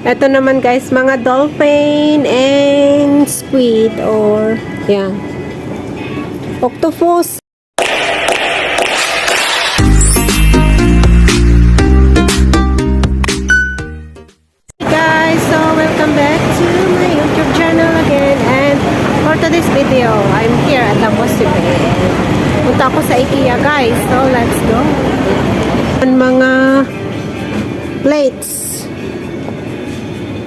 Ito naman guys, mga dolphin and squid or yan. Octopus. Guys, so welcome back to my YouTube channel again, and for today's video, I'm here at Langosube. Punta ako sa IKEA guys, so let's go. Mga plates.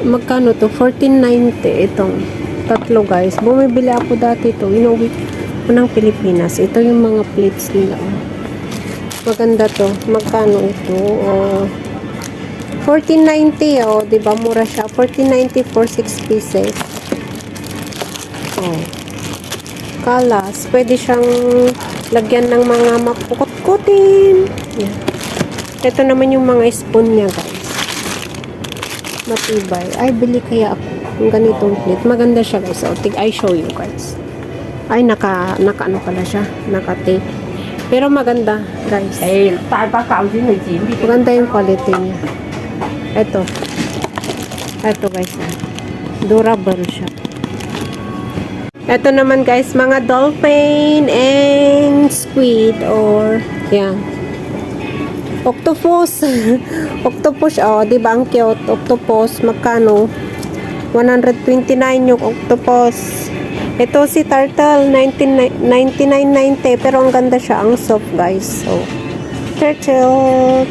Magkano to? 14.90 itong tatlo guys. Bumibili ako dati ito. Inuwi ko ng Pilipinas. Ito yung mga plates nila. Maganda to. Magkano ito? 14.90 oh. Diba? Mura siya. 14.90 for 6 pieces. Oh. Kalas. Pwede siyang lagyan ng mga mapukot-kutin. Yan. Ito naman yung mga spoon niya guys. Matibay. Ay, bili kaya ako yung ganitong plate. Maganda siya guys. So, I show you guys. Ay, naka ano pala siya. Naka-tape. Pero maganda guys. Maganda yung quality niya. Ito. Ito guys. Durable siya. Ito naman guys, mga dolphin and squid or yan. Octopus. Octopus, oh, di ba ang cute? Octopus, magkano? 129 yung octopus. Ito si turtle, 99.90, pero ang ganda siya, ang soft guys. So, turtle.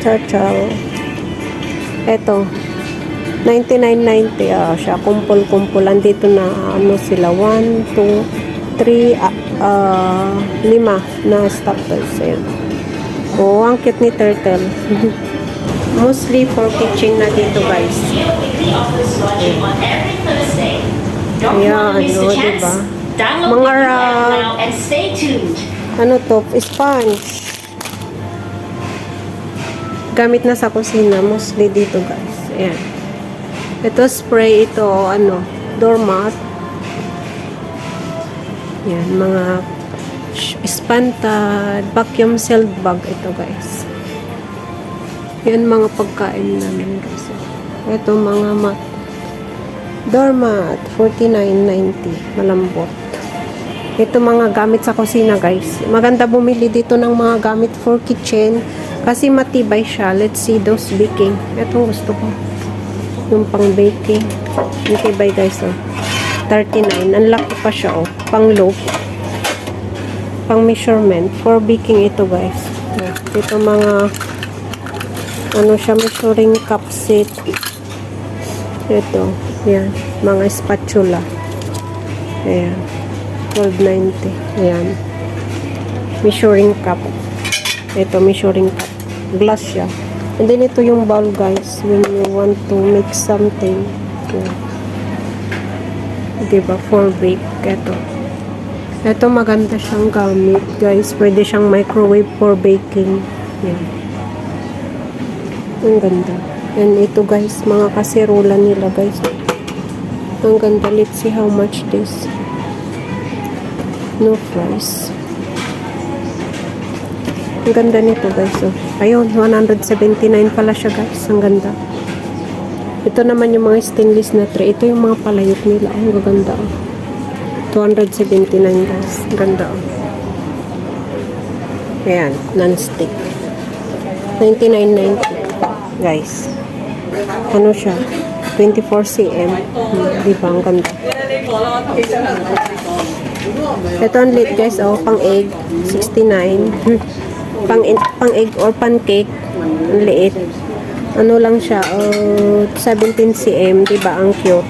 Ito, 99.90, siya, kumpul-kumpul. Andito na, ano sila, 1, 2, 3, 5 na staples. Ayan. Oh, ang cute ni turtle. Mostly for kitchen na dito, guys. Ayan, ano, diba? Mga ano to, sponge. Gamit na sa kusina, mostly dito, guys. Ayan. Ito, spray, ito, ano, doormat. Ayan, mga spantad, vacuum sealed bag ito guys. Yan mga pagkain namin guys. Ito mga mat. Doormat, 49.90. Malambot. Ito mga gamit sa kusina guys. Maganda bumili dito ng mga gamit for kitchen kasi matibay siya. Let's see those baking. Ito gusto ko. Yung pang baking. Matibay guys oh. 39. Ang laki pa siya oh. Pang loaf. Pang measurement for baking ito guys. Ito mga ano siya, measuring cup set. Ito, yan, mga spatula. Ayan, 12.90. Ayan, measuring cup. Ito, measuring cup. Glass siya. And then ito yung bowl guys when you want to make something. Ayan. Diba, for bake. Ito maganda siyang gamit guys. Pwede siyang microwave for baking. Yan. Ang ganda. And ito guys, mga kaserola nila guys. Ang ganda. Let's see how much this. No price. Ang ganda nito guys. Oh. Ayun, 179 pala siya guys. Ang ganda. Ito naman yung mga stainless na tray. Ito yung mga palayok nila. Ang gaganda oh. 279 guys. Ganda oh. Ayan, non-stick. 99.90 guys. Ano siya? 24 cm. Diba? Ang ganda. Ito ang lit guys. Oh, pang egg. 69. Pang egg or pancake. Ang liit. Ano lang siya? 17 cm. Diba? Ang cute.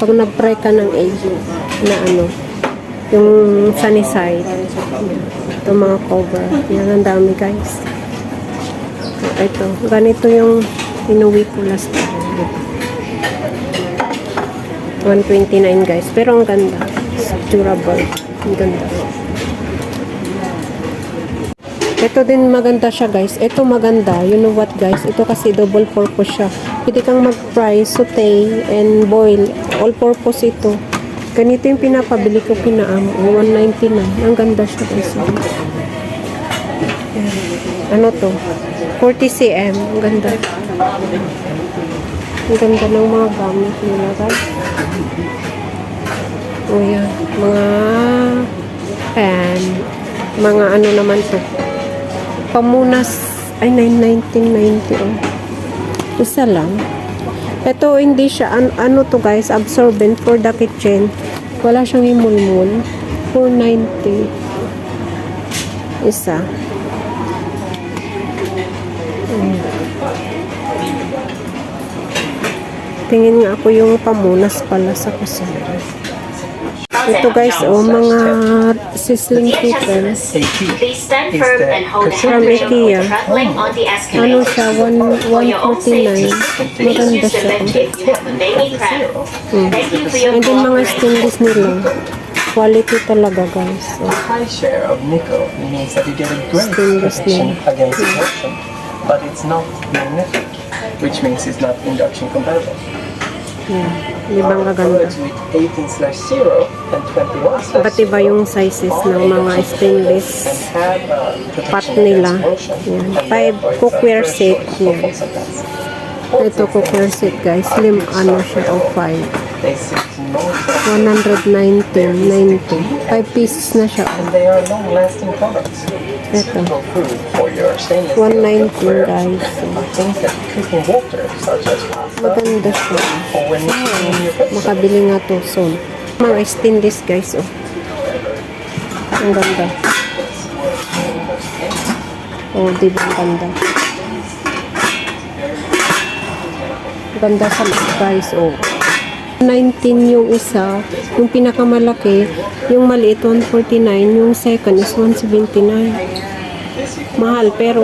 Pag nag-fry ka ng egg na ano, yung sunny side. Ito mga cover. Yan, ang dami guys. Ito, ganito yung inuwi ko last time. 129 guys. Pero ang ganda. Durable. Ang ganda. Ito din maganda siya guys. Ito maganda. You know what guys? Ito kasi double purpose siya. Pwede kang mag-fry, saute, and boil. All purpose ito. Ganito yung pinapabili ko kinaam. 199. Ang ganda siya guys. Ano to? 40 cm. Ang ganda. Ang ganda ng mga gamit nila, guys. O yan, mga pen. Mga ano naman to. Pamunas, ay 1990 oh. Isa lang. Ito, hindi siya, ano to guys, absorbent for the kitchen. Wala siyang imulmul. 490. Isa. Tingin nga ako yung pamunas pala sa kusina. Ito guys, oh, mga sizzling cooker. They stand firm and hold From IKEA. traveling on the Ano escalator. siya, For your own 149. safety, please Maganda use the siya. lift if you have a baby crab. Thank you for your And then mga cooperation. stainless nila. Quality talaga guys. A Oh. high share of nickel means that you get a great Stainless protection steel. against corrosion, but it's not magnetic, which means it's not induction compatible. Yan. Di ba ang gaganda? Products with 18/0 and 21/0 Iba't iba yung sizes ng mga stainless and have pot protection nila. against corrosion. Yan. And 5 therefore, it's cookware a set. first choice for Yan. consultants. Ito cookware set guys. Slim ano siya o 5. They sit north 119.90. 5 pieces na siya. and they are long-lasting products. Ito. Suitable food for your stainless steel 119 cookware. guys. Things that cooking water, such as pasta, Maganda siya. or when cooking your vegetables. Makabili nga to soon. Mga stainless guys oh. Ang ganda. Oh, di ba ang ganda? Ganda sa price oh. 19 yung isa, yung pinakamalaki, yung maliit 149, yung second is 179. Mahal pero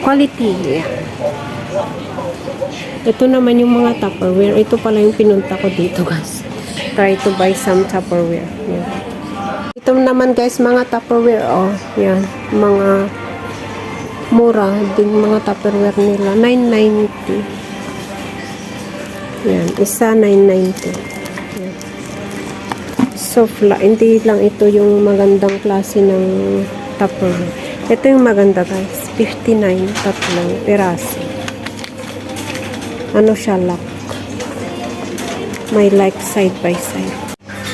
quality. Ito naman yung mga Tupperware. Ito pala yung pinunta ko dito guys. Try to buy some Tupperware. Yan. Ito naman guys mga Tupperware oh. Yan, mga mura din mga Tupperware nila. 990. Yan, isa 990. Yan. So, hindi lang ito yung magandang klase ng Tupperware. Ito yung maganda guys. 59, tatlong piraso. Ano siya, lock. May like side by side.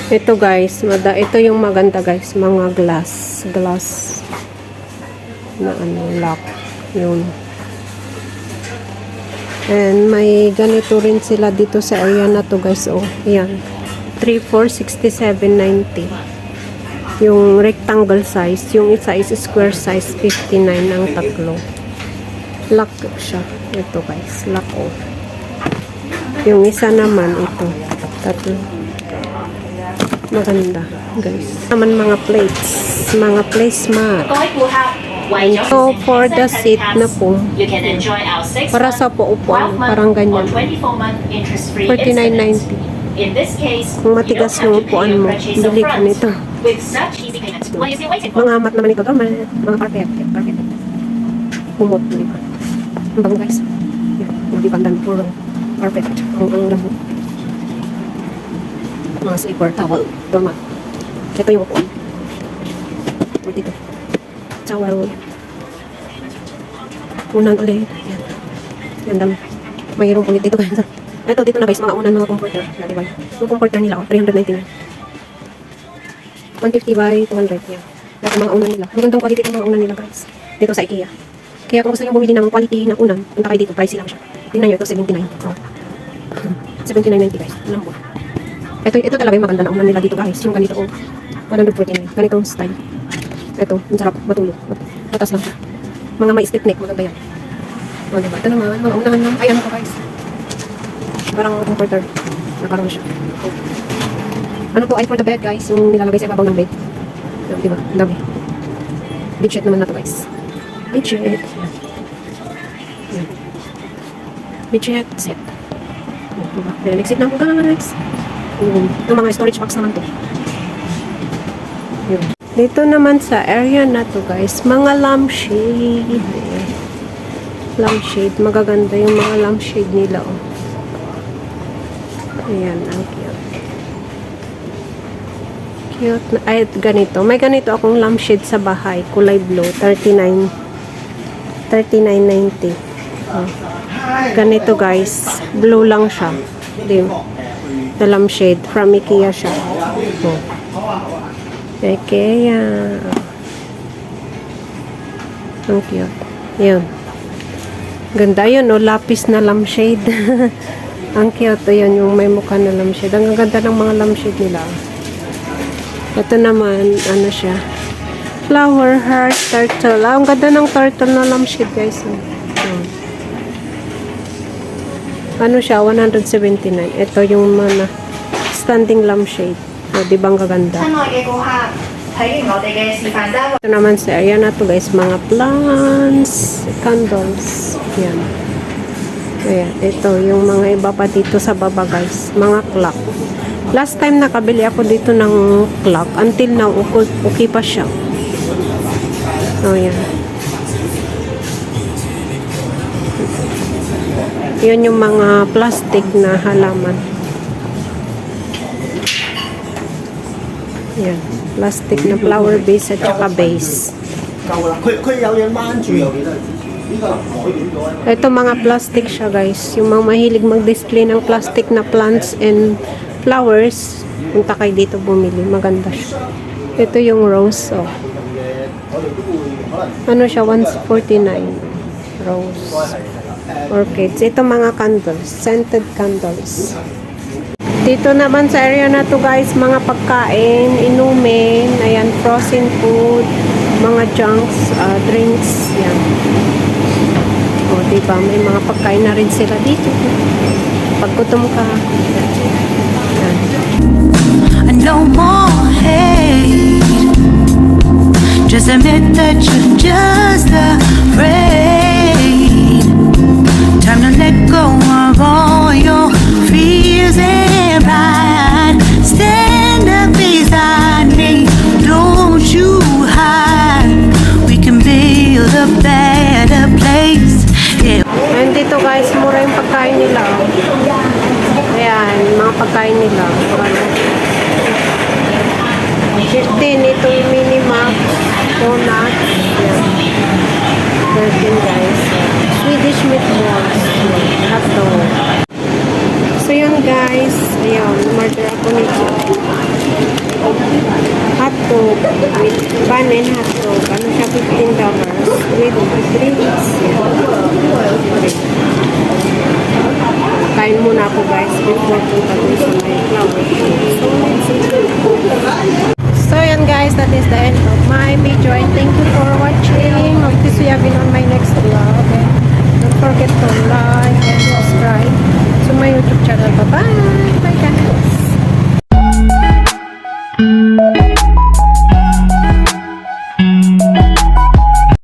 Ito guys, ito yung maganda guys. Mga glass na ano, lock. Yun. And may ganito rin sila dito sa area na to guys. Oh, ayan. 3467.90. Yung rectangle size. Yung isa is square size. 59 ang tatlo. Lock siya. Ito guys. Lock off. Yung isa naman ito. Tatlo. Maganda guys. Naman mga plates. Mga placemat. So, for the seat na po, para sa po-upuan, parang ganyan. 49.90. Kung matigas yung upuan mo, bili ka nito. Mga mat naman ito, mga carpet. Pumot na ito. Ang bango guys. Hindi pandan, puro carpet. Ang lambo. Mga sleeper, towel, doormat. Ito yung upuan. Dito. Towel. Unan ulit. Yan. Yan dami. Mayroong ulit dito guys. Ito dito na guys, mga unan mga comforter. Diba? Yung comforter nila, 399. 150 by 200. Yan. Lahat ng mga unan nila. Magandang quality ng mga unan nila guys. Dito sa IKEA. Kaya kung gusto nyo bumili ng quality ng unan, punta kayo dito. Pricey lang siya. Tingnan nyo, ito 79. Oh. 79.90 guys. Alam mo. Ito talaga yung maganda na unan nila dito guys. Yung ganito oh. 149. Ganitong style. Ito, ang sarap, matulog. Matas lang siya. Mga may stiff neck, maganda yan. O, diba? Ito naman, mga unahan lang. Ay, ano ko guys. Parang comforter. Nakaroon siya. Ano to, ay for the bed guys. Yung nilalagay sa ibabaw ng bed. O, diba? Ang dami. Bedsheet naman na to guys. Bedsheet. Yan. Bedsheet set. O, diba? Exit na ako guys. Yung mga storage box naman to. Yun. Dito naman sa area na to guys, mga lampshade. Lampshade, magaganda yung mga lampshade nila oh. Ayan, ang cute. Cute na, ay ganito. May ganito akong lampshade sa bahay, kulay blue, 39.90. Oh. Ganito guys. Blue lang siya. Di, na lampshade. From IKEA siya. Oh. IKEA. Ang cute. Yun. Ganda yun, oh. Lapis na lampshade. Ang cute. Yun, yung may mukha na lampshade. Ang ganda ng mga lampshade nila. Ito naman, ano siya. Flower, heart, turtle. Ang ganda ng turtle na lampshade, guys. Ano siya? 179. Ito yung mga standing lampshade. O, di ba ang gaganda? 親愛嘅顧客，睇完我哋嘅示範單位。 Ito naman sa area na to guys, mga plants, candles. Yan. Ayan, ito yung mga iba pa dito sa baba guys, mga clock. Last time nakabili ako dito ng clock, until now okay pa siya. Oh yan. Yun yung mga plastic na halaman. Yan, plastic na flower base at saka base. 夠啦，佢有嘢掹住有幾多？呢個唔可以呢個咧。 Ito mga plastic siya guys. Yung mga mahilig mag-display ng plastic na plants and flowers, punta kayo dito bumili. Maganda siya. Ito yung rose. Oh. Ano siya? 149. Rose. Orchids. Ito mga candles. Scented candles. Dito naman sa area na to guys, mga pagkain, inumin, ayan, frozen food, mga junks, drinks, yan. O, diba, may mga pagkain na rin sila dito. Pag gutom ka, yan. No more hate. Just admit that you're just afraid. Time to let go of all your fears and pride. Stand up beside me. Don't you hide. We can build a better place. Yeah. And dito guys, mura yung pagkain nila. Oh. Ayan, mga pagkain nila. 15, ito yung mini-mac, donut. Ayan. 13 guys. Swedish meatballs. Hotdog. So yun guys. Ayan, umorder ako nito. Hotdog with bun and hotdog. Ano siya? $15 with drinks. Kain muna ako guys before punta dun sa may flower. So yan guys, that is the end of my video and thank you for watching. Hope to see you again on my next vlog. Don't forget to like and subscribe.